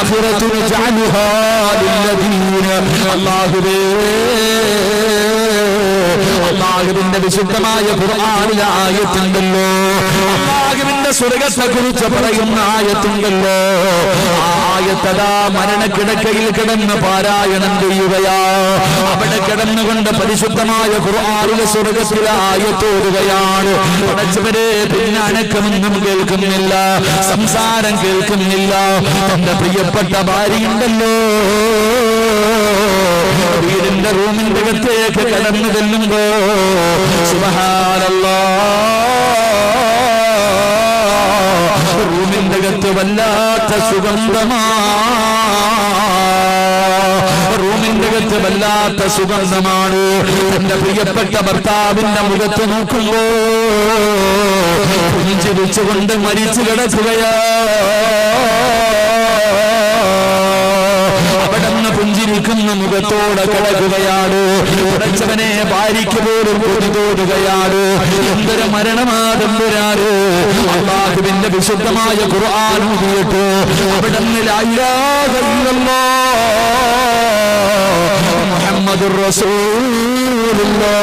മഗ്ഫിറതു നജഅലുഹാ ലില്ലദീന അല്ലാഹുവേ അല്ലാഹുവിന്റെ വിശുദ്ധമായ ഖുർആനിലെ ആയത്തുണ്ടല്ലോ അല്ലാഹുവിന്റെ സ്വർഗ്ഗത്തെക്കുറിച്ച് പറയുന്ന ആയത്തുണ്ടല്ലോ ആ ആയത്തതാ മരണക്കിടക്കയിൽ കിടന്ന് പാരായണം ചെയ്യുകയാ അവിടെ കിടന്നുകൊണ്ട് പരിശുദ്ധമായ ഖുർആനിലെ സ്വർഗ്ഗത്തിലെ ആയത്തോടുകയാണ് പടച്ചവരെ പിന്നെ അനക്കമൊന്നും കേൾക്കുന്നില്ല സംസാരം കേൾക്കുന്നില്ല തന്റെ പ്രിയപ്പെട്ട ഭാര്യയുണ്ടല്ലോ വീടിന്റെ റൂമിന്റെ അകത്തേക്ക് കടന്നു ചെല്ലുമ്പോ സുബ്ഹാനല്ലാഹ് റൂമിന്റെ അകത്ത് വല്ലാത്ത സുഗന്ധമാ റൂമിന്റെ അകത്ത് വല്ലാത്ത സുഗന്ധമാണ് തന്റെ പ്രിയപ്പെട്ട ഭർത്താവിന്റെ മുഖത്ത് നോക്കുമ്പോ പുഞ്ചിരിച്ചുകൊണ്ട് മരിച്ചു കിടക്കുകയാ അവിടുന്ന് പുഞ്ചിരിക്കുന്ന മുഖത്തോടെ കിടക്കുകയാണ് ഉടച്ചവനെ ഭാര്യയ്ക്ക് പോലും കൊതി തോന്നുകയാണ് എന്തൊരു മരണമാതമ്പുരാറ് അല്ലാഹുവിന്റെ വിശുദ്ധമായ ഖുർആൻ ഊതിയിട്ട് അവിടുന്ന് ലാ ഇലാഹ ഇല്ലല്ലാഹ് മുഹമ്മദുർ റസൂലുള്ളാഹ്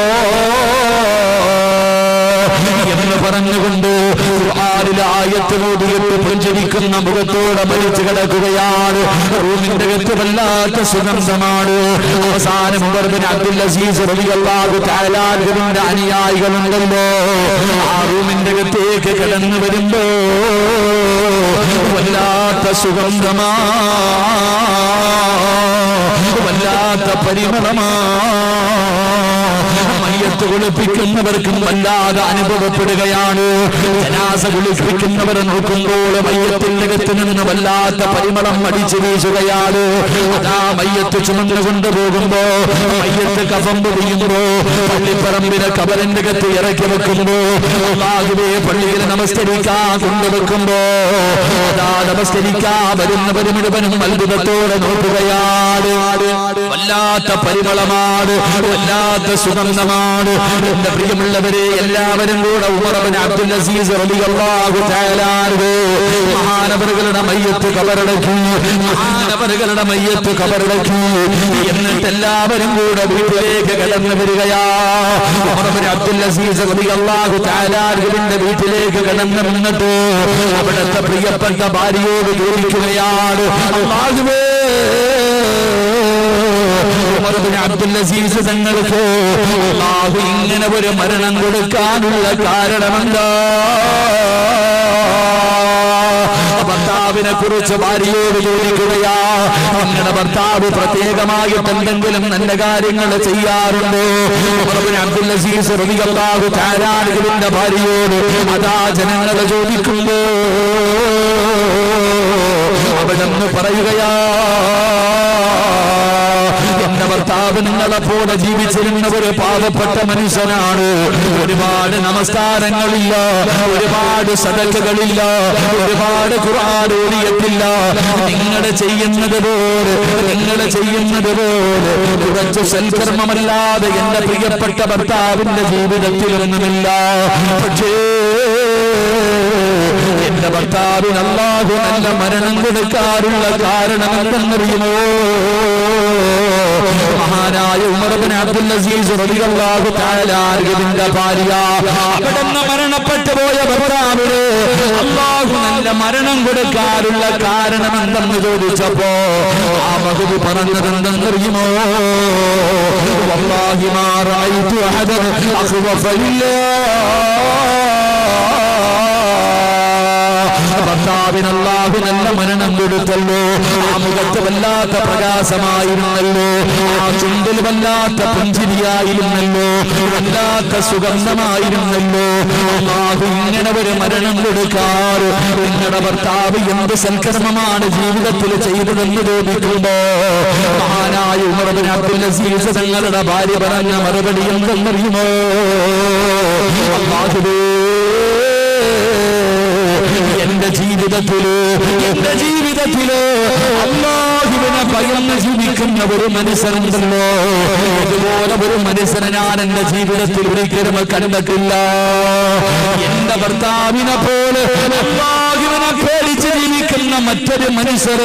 എന്ന് പറഞ്ഞുകൊണ്ട് ഖുർആനിലെ ആയത്ത് ഓതിയിട്ട് പുഞ്ചിരിക്കുന്ന മുഖത്തോടെ മരിച്ചു കിടക്കുകയാണ് റൂമിന്റെ അകത്ത് വല്ലാത്ത സുഗന്ധമാണ് അവസാനം ഉമർ ബിൻ അബ്ദുൽ അസീസ് റളിയല്ലാഹു തആല അൻഹുവിന്റെ അനുയായികളുണ്ടല്ലോ ആ റൂമിന്റെ അകത്തേക്ക് കടന്നു വരുമ്പോ വല്ലാത്ത സുഗന്ധമാ വല്ലാത്ത പരിമളമാ മയ്യത്ത് കുളിപ്പിക്കുന്നവർക്കും വല്ലാതെ അനുഭവപ്പെടുകയാണ് ജനാസ കുളിപ്പിക്കുന്നവർ നോക്കുമ്പോൾ മയ്യത്തിന്റെ അകത്ത് നിന്ന് വല്ലാത്ത പരിമളം അടിച്ചു വീശുകയാണ് അതാ മയ്യത്ത് ചുമന്നു കൊണ്ടുപോകുമ്പോ മയ്യത്ത് കഫം പൊടിയുമ്പോ പള്ളിപ്പറമ്പിലെ കബറിന്റെ അകത്ത് ഇറക്കി വെക്കുമ്പോ അല്ലാഹുവേ പള്ളിയിൽ നമസ്കരിക്കാൻ കൊണ്ടുവെക്കുമ്പോ അതാ നമസ്കരിക്കാൻ വരുന്നവർ മുഴുവനും അത്ഭുതത്തോടെ നോക്കുകയാണ് വല്ലാത്ത പരിമളമാണ് വല്ലാത്ത സുഗന്ധമാണ് എന്റെ പ്രിയമുള്ളവരെ എല്ലാവരും കൂടെ ഉമർ ബിൻ അബ്ദുൽ അസീസ് റളിയല്ലാഹു തആല അൻഹു മഹാനവറുകളുടെ മയ്യത്ത് ഖബറടക്കി മഹാനവറുകളുടെ മയ്യത്ത് ഖബറടക്കി എന്നിട്ട് എല്ലാവരും കൂടെ വീട്ടിലേക്ക് കടന്നു വരികയാ ഉമർ ബിൻ അബ്ദുൽ അസീസ് റളിയല്ലാഹു തആല അൻഹുവിന്റെ വീട്ടിലേക്ക് കടന്നു വന്നിട്ട് അവിടുത്തെ പ്രിയപ്പെട്ട ഭാര്യയോട് ചോദിക്കുകയാണ് അല്ലാഹുവേ ഉമർ ബിൻ അബ്ദുൽ അസീസ് തങ്ങൾക്ക് അല്ലാഹു ഇങ്ങനെ ഒരു മരണം കൊടുക്കാനുള്ള കാരണമെന്താ ഭർത്താവിനെ കുറിച്ച് ഭാര്യയോട് ചോദിക്കുകയാ നിങ്ങളുടെ ഭർത്താവ് പ്രത്യേകമായിട്ട് എന്തെങ്കിലും നല്ല കാര്യങ്ങൾ ചെയ്യാറുണ്ടോ ഉമർ ബിൻ അബ്ദുൽ അസീസ് റളിയല്ലാഹു തആല അൻഹുവിന്റെ ഭാര്യയോട് അതാ ജനങ്ങൾ ചോദിക്കുമ്പോ അവിടെന്ന് പറയുകയാ എന്റെ ഭർത്താവ് നിങ്ങളെ പോലെ ജീവിച്ചിരുന്ന ഒരു പാവപ്പെട്ട മനുഷ്യനാണ് ഒരുപാട് നമസ്കാരങ്ങളില്ല ഒരുപാട് സദഖകളില്ല ഒരുപാട് ഖുർആൻ ഓതിയിട്ടില്ല നിങ്ങൾ ചെയ്യുന്നത് പോലെ കുറച്ച് സൽക്കർമ്മമല്ലാതെ എന്റെ പ്രിയപ്പെട്ട ഭർത്താവിന്റെ ജീവിതത്തിലൊന്നുമില്ല പക്ഷേ എന്റെ ഭർത്താവിന് അല്ലാഹു നല്ല മരണം കൊടുക്കാറുള്ള കാരണം എന്തെന്നറിയുമോ മഹാനായ ഉമർ ബിൻ അബ്ദുൽ അസീസ് റളിയല്ലാഹു തആല അൻഹുവിന്റെ ഭാര്യ അവിടുന്ന് മരണപ്പെട്ടു പോയ ഭർത്താവിന് അല്ലാഹു നല്ല മരണം കൊടുക്കാനുള്ള കാരണം എന്തെന്ന് ചോദിച്ചപ്പോ ആ മഹദി പറഞ്ഞത് എന്തെന്നറിയുമോ വല്ലാഹി മാ റഅയ്തു അഹദൻ അഖ്വഫ ഭർത്താവിന് അല്ലാഹു നല്ല മരണം കൊടുത്തല്ലോ ആ മുഖത്ത് വല്ലാത്ത പ്രകാശമായിരുന്നല്ലോ ആ ചുണ്ടിൽ വല്ലാത്ത പുഞ്ചിരിയായിരുന്നല്ലോ വല്ലാത്ത സുഗന്ധമായിരുന്നല്ലോ അല്ലാഹു ഇങ്ങനെ ഒരു മരണം കൊടുക്കാറ് നിങ്ങളുടെ ഭർത്താവ് എന്ത് സൽക്കർമ്മമാണ് ജീവിതത്തിൽ ചെയ്തതെന്ന് ചോദിക്കുമ്പോ മഹാനായ ഉമർ ബിൻ അബ്ദുൽ അസീസ് തങ്ങളുടെ ഭാര്യ പറഞ്ഞ മറുപടി എന്തെന്നറിയുമോ അല്ലാഹുവേ എന്റെ ജീവിതത്തില് അല്ലാഹുവിനെ ഭയന്ന് ജീവിക്കുന്ന ഒരു മനുഷ്യനുണ്ടല്ലോ ഇതുപോലെ ഒരു മനുഷ്യനെ ഞാൻ എന്റെ ജീവിതത്തിൽ ഒരിക്കലും കണ്ടിട്ടില്ല എന്റെ ഭർത്താവിനെ പോലെ അല്ലാഹുവിനെ പേടിച്ച് ജീവിക്കുന്ന മറ്റൊരു മനുഷ്യർ